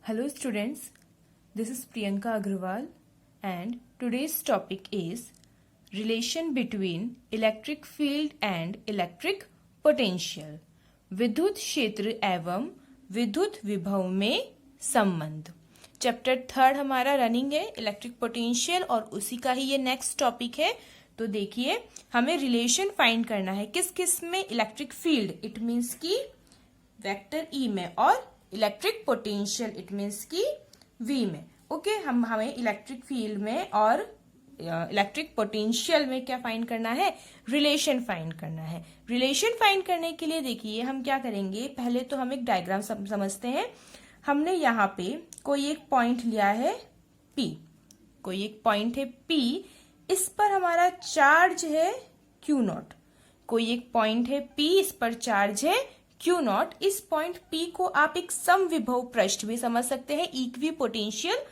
Hello students, this is Priyanka Agrawal and today's topic is relation between electric field and electric potential. विद्युत क्षेत्र एवं विद्युत विभव में संबंध। चैप्टर 3 हमारा रनिंग है इलेक्ट्रिक पोटेंशियल और उसी का ही ये नेक्स्ट टॉपिक है। तो देखिए हमें रिलेशन फाइंड करना है किस किस में, इलेक्ट्रिक फील्ड इट मीन्स की वेक्टर ई में और इलेक्ट्रिक पोटेंशियल इट मीन्स की वी में। ओके हमें इलेक्ट्रिक फील्ड में और इलेक्ट्रिक पोटेंशियल में क्या फाइंड करना है, रिलेशन फाइंड करना है। रिलेशन फाइंड करने के लिए देखिए हम क्या करेंगे, पहले तो हम एक डायग्राम समझते हैं। हमने यहाँ पे कोई एक पॉइंट लिया है P, कोई एक पॉइंट है P, इस पर हमारा चार्ज है Q0। कोई एक पॉइंट है P, इस पर चार्ज है Q0। इस पॉइंट P को आप एक समविभव पृष्ठ भी समझ सकते हैं, इक्वी पोटेंशियल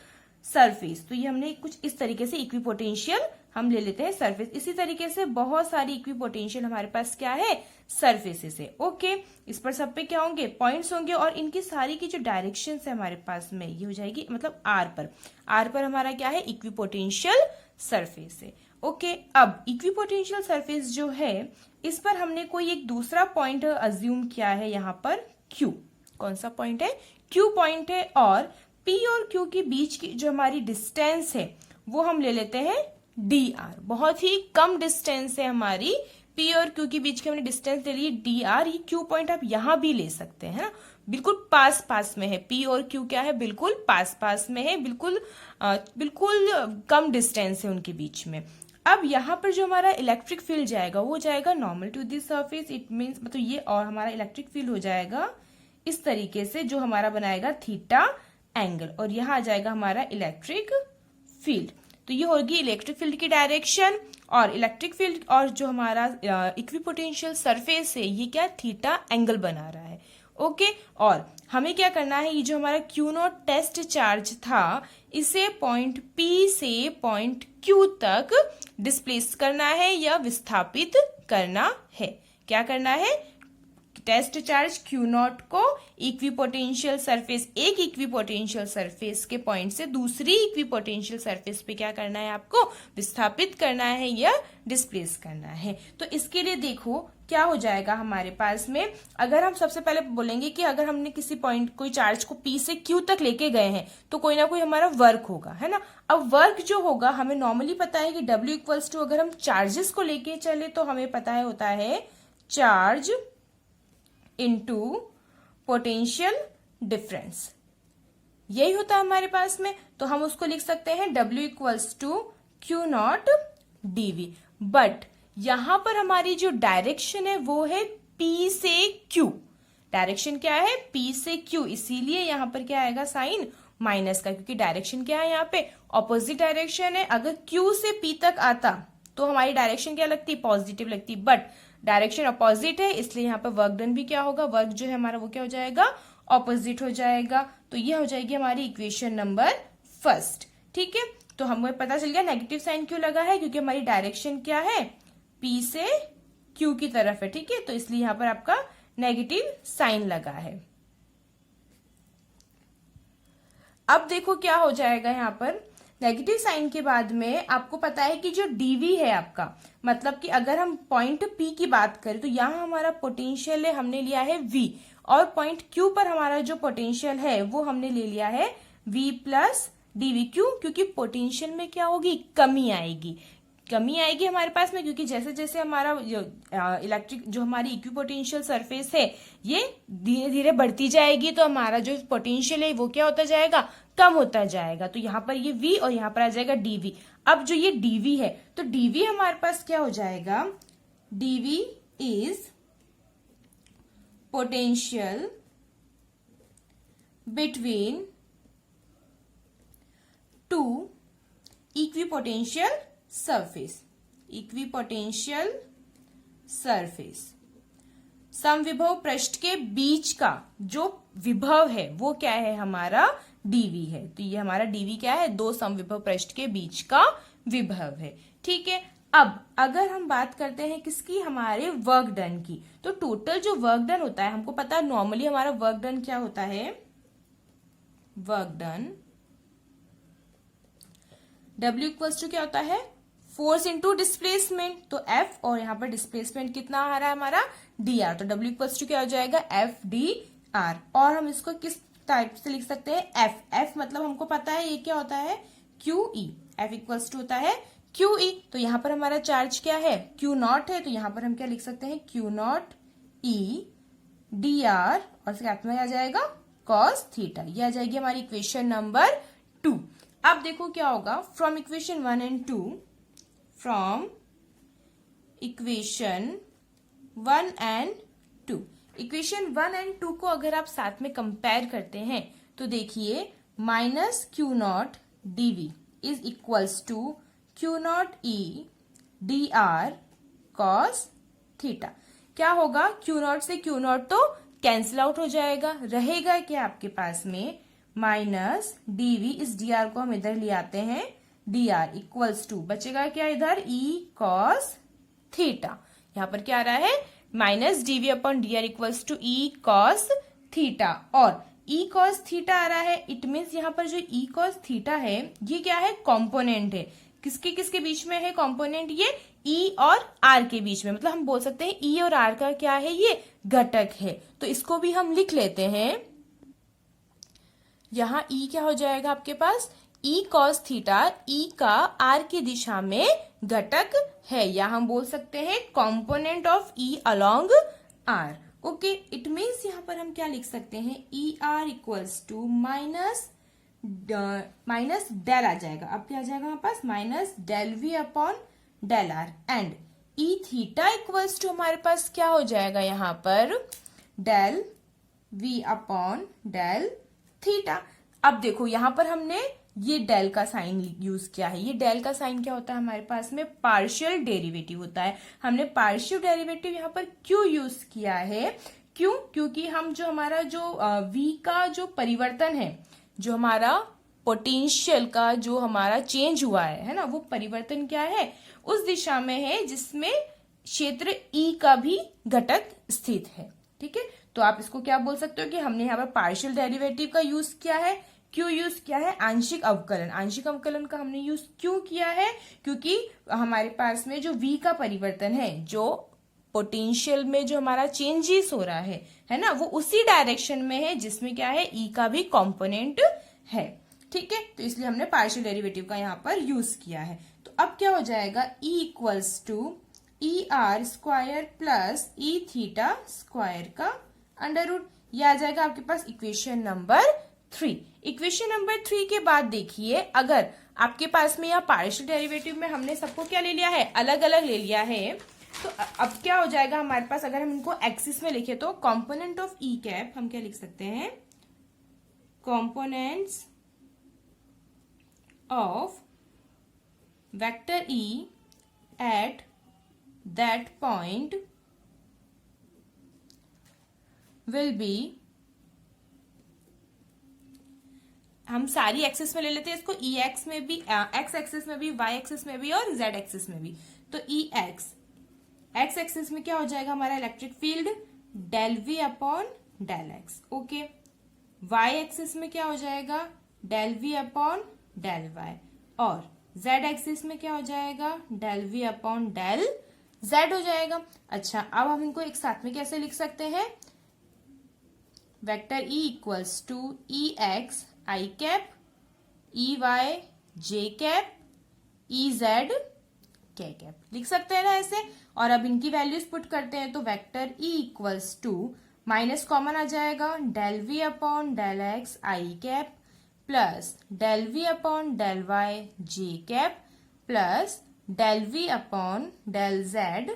सरफेस। तो ये हमने कुछ इस तरीके से इक्वी पोटेंशियल हम ले लेते हैं सरफेस। इसी तरीके से बहुत सारी इक्वी पोटेंशियल हमारे पास क्या है, सरफेसेस है। ओके इस पर सब पे क्या होंगे, पॉइंट्स होंगे और इनकी सारी की जो डायरेक्शन है हमारे पास में ये हो जाएगी, मतलब आर पर हमारा क्या है, इक्वी पोटेंशियल सरफेस है। ओके अब इक्वी पोटेंशियल सरफेस जो है इस पर हमने कोई एक दूसरा पॉइंट अज्यूम किया है, यहाँ पर Q। कौन सा पॉइंट है, Q पॉइंट है और P और Q के बीच की जो हमारी डिस्टेंस है वो हम ले लेते हैं dr। बहुत ही कम डिस्टेंस है हमारी P और Q के बीच की, हमने डिस्टेंस ले ली dr। ये Q पॉइंट आप यहां भी ले सकते हैं ना, बिल्कुल पास पास में है। P और Q क्या है, बिल्कुल पास पास में है, बिल्कुल कम डिस्टेंस है उनके बीच में। अब यहाँ पर जो हमारा इलेक्ट्रिक फील्ड जाएगा वो जाएगा normal to this surface, it means मतलब ये, और हमारा इलेक्ट्रिक फील्ड हो जाएगा इस तरीके से जो हमारा बनाएगा थीटा एंगल, और यहाँ आ जाएगा हमारा इलेक्ट्रिक फील्ड। तो ये होगी इलेक्ट्रिक फील्ड की डायरेक्शन, और इलेक्ट्रिक फील्ड और जो हमारा इक्विपोटेंशियल सरफेस है ये क्या थीटा एंगल बना रहा है। ओके और हमें क्या करना है, ये जो हमारा Q0 टेस्ट चार्ज था इसे पॉइंट P से पॉइंट Q तक डिस्प्लेस करना है या विस्थापित करना है। क्या करना है, टेस्ट चार्ज Q0 को इक्विपोटेंशियल सरफेस, एक इक्विपोटेंशियल सरफेस के पॉइंट से दूसरी इक्विपोटेंशियल सरफेस पे क्या करना है, आपको विस्थापित करना है या डिस्प्लेस करना है। तो इसके लिए देखो क्या हो जाएगा हमारे पास में, अगर हम सबसे पहले बोलेंगे कि अगर हमने किसी पॉइंट कोई चार्ज को P से Q तक लेके गए हैं तो कोई ना कोई हमारा वर्क होगा, है ना। अब वर्क जो होगा हमें नॉर्मली पता है कि W इक्वल्स टू, अगर हम चार्जेस को लेके चले तो हमें पता है होता है चार्ज इनटू पोटेंशियल डिफरेंस, यही होता है हमारे पास में। तो हम उसको लिख सकते हैं W equals to Q0 dV। But यहां पर हमारी जो डायरेक्शन है वो है P से Q। डायरेक्शन क्या है, P से Q, इसीलिए यहां पर क्या आएगा, साइन माइनस का, क्योंकि डायरेक्शन क्या है यहाँ पे, ऑपोजिट डायरेक्शन है। अगर Q से P तक आता तो हमारी डायरेक्शन क्या लगती, पॉजिटिव लगती, बट डायरेक्शन अपोजिट है इसलिए यहाँ पर वर्क डन भी क्या होगा, वर्क जो है हमारा वो क्या हो जाएगा, ऑपोजिट हो जाएगा। तो ये हो जाएगी हमारी इक्वेशन नंबर फर्स्ट। ठीक है तो हमें पता चल गया नेगेटिव साइन क्यों लगा है, क्योंकि हमारी डायरेक्शन क्या है, P से Q की तरफ है। ठीक है तो इसलिए यहाँ पर आपका नेगेटिव साइन लगा है। अब देखो क्या हो जाएगा, यहाँ पर नेगेटिव साइन के बाद में आपको पता है कि जो dV है आपका, मतलब कि अगर हम पॉइंट P की बात करें तो यहाँ हमारा पोटेंशियल है, हमने लिया है V, और पॉइंट Q पर हमारा जो पोटेंशियल है वो हमने ले लिया है V प्लस dV। क्यों, क्योंकि पोटेंशियल में क्या होगी, कमी आएगी हमारे पास में, क्योंकि जैसे जैसे हमारा इलेक्ट्रिक जो हमारी इक्विपोटेंशियल सरफेस है ये धीरे धीरे बढ़ती जाएगी तो हमारा जो पोटेंशियल है वो क्या होता जाएगा, कम होता जाएगा। तो यहाँ पर ये V और यहाँ पर आ जाएगा dV। अब जो ये dV है तो dV हमारे पास क्या हो जाएगा, dV is potential between two equipotential surface, समविभव पृष्ठ के बीच का जो विभव है वो क्या है, हमारा dV है। तो ये हमारा dV क्या है, दो समविभव पृष्ठ के बीच का विभव है। ठीक है अब अगर हम बात करते हैं किसकी, हमारे वर्क डन की, तो टोटल जो वर्क डन होता है हमको पता है नॉर्मली हमारा वर्क डन क्या होता है, work done. W equals to क्या होता है, फोर्स इंटू डिस्प्लेसमेंट, तो F और यहाँ पर डिस्प्लेसमेंट कितना आ रहा है हमारा dr, तो W इक्वल्स टू क्या हो जाएगा F dr। और हम इसको किस टाइप से लिख सकते हैं, F मतलब हमको पता है ये क्या होता है QE, F इक्वल्स टू होता है QE। तो यहाँ पर हमारा चार्ज क्या है, Q नॉट है, तो यहाँ पर हम क्या लिख सकते हैं Q नॉट E dr और साथ में आ जाएगा cos थीटा। ये आ जाएगी हमारी इक्वेशन नंबर 2। अब देखो क्या होगा, from equation 1 and 2, from equation 1 and 2, equation 1 and 2 को अगर आप साथ में कंपेयर करते हैं तो देखिए minus Q naught dv is equals to Q naught E dr cos theta. क्या होगा, क्यू नॉट से क्यू नॉट तो कैंसिल आउट हो जाएगा, रहेगा क्या आपके पास में माइनस dv, इस dr को हम इधर ले आते हैं, dr इक्वल्स टू बचेगा क्या इधर E cos थीटा। यहाँ पर क्या आ रहा है minus dv upon dr equals to E cos theta, और E cos थीटा आ रहा है। इट मीन्स यहाँ पर जो E cos थीटा है ये क्या है, कॉम्पोनेंट है, किसके किसके बीच में है कॉम्पोनेंट, ये E और R के बीच में, मतलब हम बोल सकते हैं E और R का क्या है, ये घटक है। तो इसको भी हम लिख लेते हैं, यहाँ E क्या हो जाएगा आपके पास, E cos थीटा E का R की दिशा में घटक है, या हम बोल सकते हैं component of E along R। Okay, it means यहाँ पर हम क्या लिख सकते हैं, E R equals to minus del आ जाएगा, अब क्या आ जाएगा हमारे पास minus del V upon del R, and E theta equals to हमारे पास क्या हो जाएगा यहाँ पर del V upon del theta. अब देखो यहाँ पर हमने ये डेल का साइन यूज किया है, ये डेल का साइन क्या होता है हमारे पास में पार्शियल डेरिवेटिव होता है। हमने पार्शियल डेरिवेटिव यहाँ पर क्यों यूज किया है, क्यों, क्योंकि हम जो हमारा जो v का जो परिवर्तन है, जो हमारा पोटेंशियल का जो हमारा चेंज हुआ है ना, वो परिवर्तन क्या है, उस दिशा में है जिसमें क्षेत्र E का भी घटक स्थित है। ठीक है, तो आप इसको क्या बोल सकते हो कि हमने यहाँ पर पार्शियल डेरिवेटिव का यूज किया है, क्यों यूज किया है, आंशिक अवकलन, आंशिक अवकलन का हमने यूज क्यों किया है, क्योंकि हमारे पास में जो V का परिवर्तन है, जो पोटेंशियल में जो हमारा चेंजेस हो रहा है ना, वो उसी डायरेक्शन में है जिसमें क्या है E का भी कंपोनेंट है। ठीक है, तो इसलिए हमने पार्शियल डेरिवेटिव का यहाँ पर यूज किया है। तो अब क्या हो जाएगा, E equals to E R square plus E theta square का अंडर रूट, यह आ जाएगा आपके पास इक्वेशन नंबर 3। इक्वेशन नंबर 3 के बाद देखिए, अगर आपके पास में यहाँ पार्शियल डेरिवेटिव में हमने सबको क्या ले लिया है, अलग अलग ले लिया है, तो अब क्या हो जाएगा हमारे पास, अगर हम इनको एक्सिस में लिखे तो कॉम्पोनेंट ऑफ E कैप हम क्या लिख सकते हैं, components of vector E at that point will be, हम सारी एक्सिस में ले लेते हैं इसको, ई एक्स में भी, एक्स एक्सिस में भी, वाई एक्सिस में भी और जेड एक्सिस में भी। तो ई एक्स एक्सिस में क्या हो जाएगा हमारा electric field del V upon del X. Okay, Y axis में क्या हो जाएगा del V upon del Y, और जेड एक्सिस में क्या हो जाएगा del V upon del Z हो जाएगा। अच्छा, अब हम इनको एक साथ में कैसे लिख सकते हैं, vector E equals to E X I cap, E Y J cap, E Z K cap, लिख सकते हैं ना ऐसे। और अब इनकी वैल्यूज पुट करते हैं तो vector E equals to minus common आ जाएगा del V upon del X I cap plus del V upon del Y J cap plus del V upon del Z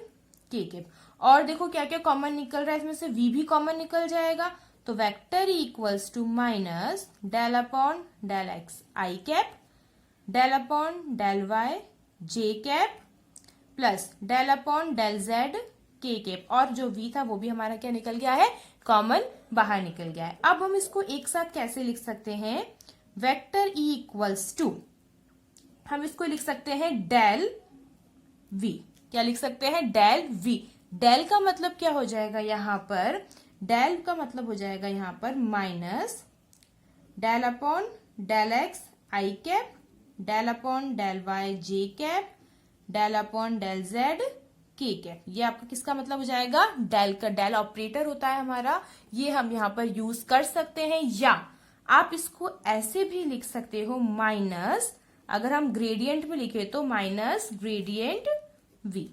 K cap. और देखो क्या क्या common निकल रहा है, इसमें से v भी कॉमन निकल जाएगा, तो vector E equals to minus del upon del X I cap, del upon del Y J cap plus del upon del Z K cap, और जो v था वो भी हमारा क्या निकल गया है, कॉमन बाहर निकल गया है। अब हम इसको एक साथ कैसे लिख सकते हैं, वेक्टर E इक्वल्स टू, हम इसको लिख सकते हैं डेल v, क्या लिख सकते हैं डेल v। डेल का मतलब क्या हो जाएगा यहाँ पर, डेल का मतलब हो जाएगा यहाँ पर minus del upon del X I cap, del upon del Y J cap, del upon del Z K cap. ये आपका किसका मतलब हो जाएगा, डेल का। डेल ऑपरेटर होता है हमारा, ये हम यहाँ पर यूज कर सकते हैं, या आप इसको ऐसे भी लिख सकते हो माइनस, अगर हम ग्रेडियंट में लिखे तो माइनस ग्रेडियंट v।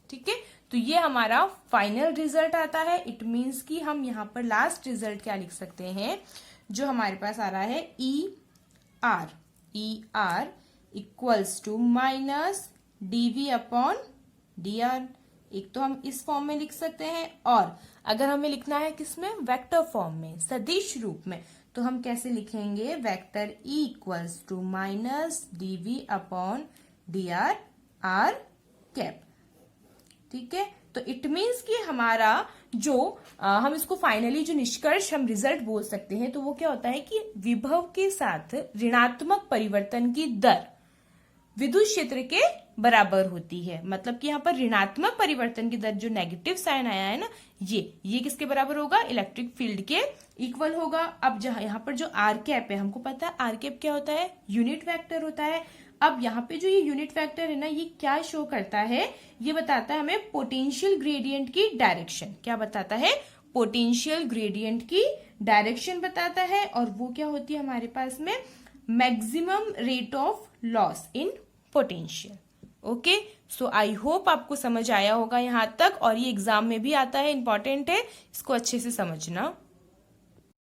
ठीक है, तो ये हमारा फाइनल रिजल्ट आता है। इट मीन्स कि हम यहाँ पर लास्ट रिजल्ट क्या लिख सकते हैं, जो हमारे पास आ रहा है E R equals to minus dv upon dr। एक तो हम इस फॉर्म में लिख सकते हैं, और अगर हमें लिखना है किसमें, वेक्टर फॉर्म में, सदिश रूप में, तो हम कैसे लिखेंगे, vector E equals to minus dv upon dr r cap. ठीक है, तो इट मीन्स कि हमारा जो हम इसको फाइनली जो निष्कर्ष हम रिजल्ट बोल सकते हैं, तो वो क्या होता है कि विभव के साथ ऋणात्मक परिवर्तन की दर विद्युत क्षेत्र के बराबर होती है। मतलब कि यहाँ पर ऋणात्मक परिवर्तन की दर, जो नेगेटिव साइन आया है ना, ये किसके बराबर होगा, इलेक्ट्रिक फील्ड के इक्वल होगा। अब जहां यहाँ पर जो आर कैप है, हमको पता है आर कैप क्या होता है, यूनिट वेक्टर होता है। अब यहाँ पे जो ये यूनिट वेक्टर है ना, ये क्या शो करता है, ये बताता है हमें पोटेंशियल ग्रेडियंट की डायरेक्शन। क्या बताता है, पोटेंशियल ग्रेडियंट की डायरेक्शन बताता है, और वो क्या होती है हमारे पास में, maximum rate of loss in potential. Okay, so I hope आपको समझ आया होगा यहाँ तक, और ये एग्जाम में भी आता है, इंपॉर्टेंट है, इसको अच्छे से समझना।